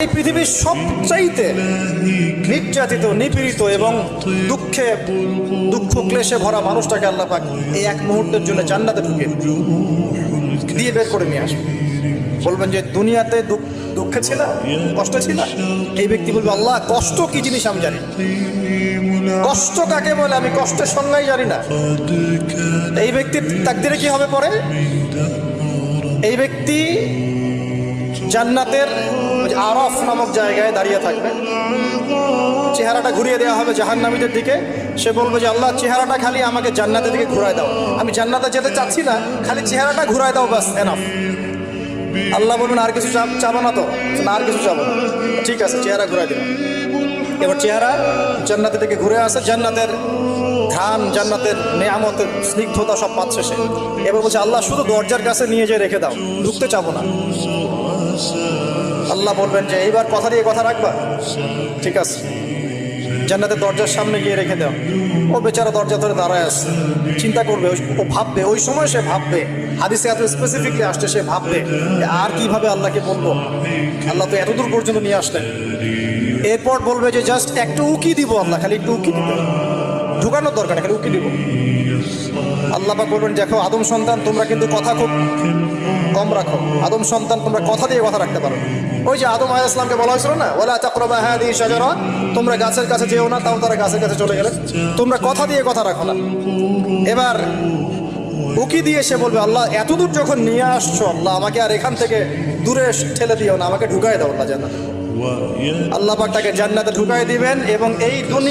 এই পৃথিবীর সবচাইতে নির্যাতিত, নিপীড়িত এবং দুঃখ ক্লেশে ভরা মানুষটাকে আল্লাহ পাক এই এক মুহূর্তের জন্য জান্নাতে ঢুকে দিয়ে বের করে নিয়ে আসবে। বলবেন যে দুনিয়াতে দুঃখে ছিল, কষ্ট ছিল, এই ব্যক্তি বলবে আল্লাহ কষ্ট কি জিনিস আমি জানি, কষ্ট কাকে বলে আমি কষ্টের সংজ্ঞাই জানি না। এই ব্যক্তির তাকদিরে কি হবে পরে? এই ব্যক্তি জান্নাতের আরফ নামক জায়গায় দাঁড়িয়ে থাকবে, চেহারাটা ঘুরিয়ে দেওয়া হবে জাহান্নামীদের দিকে। সে বলবে যে আল্লাহ চেহারাটা খালি আমাকে জান্নাতের দিকে ঘুরায় দাও, আমি জান্নাতে যেতে চাচ্ছি না, খালি চেহারাটা ঘুরায় দাও, বাস এনাফ। আল্লাহ বলবেন আর কিছু চাবো না তো? না, আর কিছু চাবো না। ঠিক আছে, চেহারা ঘুরাই দিলাম। এবার চেহারা জান্নাতের দিকে ঘুরে আসে, জান্নাতের ঘ্রাণ, জান্নাতের নেয়ামতের স্নিগ্ধতা সব পাচ্ছে সে। এবার বলছে আল্লাহ শুধু দরজার কাছে নিয়ে যেয়ে রেখে দাও, ঢুকতে চাবো না। আল্লাহ বলবেন যে এইবার কথা দিয়ে কথা রাখবা, ঠিক আছে, জান্নাতের দরজার সামনে গিয়ে রেখে দাও। ও বেচারা দরজা ধরে দাঁড়ায় আছে, চিন্তা করবে, ও ভাববে, ওই সময় সে ভাববে, হাদিসে এত স্পেসিফিকলি আসছে, সে ভাববে আর কিভাবে আল্লাহকে বলবো, আল্লাহ তো এতদূর পর্যন্ত নিয়ে আসলেন। এরপর বলবে যে জাস্ট একটু উকি দিব, আল্লাহ খালি একটু উকি দিব, ঢুকানোর দরকার নেই, খালি উকি দিব। আল্লাহ পাক বলবেন দেখো আদম সন্তান, তোমরা কিন্তু কথা খুব কম রাখো। আদম সন্তান তোমরা কথা দিয়ে কথা রাখতে পারো। ওই যে আদম আলাইহিস সালামকে বলা হয়েছিল না, ওয়ালা তাকরাবা হাযিহি শাজারা, তোমরা গাছের কাছে যেও না, তাও তারা গাছের কাছে চলে গেলেন। তোমরা কথা দিয়ে কথা রাখো না। এবার উকি দিয়ে সে বলবে আল্লাহ এতদূর যখন নিয়ে আসছো, আল্লাহ আমাকে আর এখান থেকে দূরে ঠেলে দিও না, আমাকে ঢুকায় দাও আল্লাহ জান্নাতে। আল্লাহ পাক তাকে জান্নাতে ঢুকায় দিবেন এবং এই দুনিয়া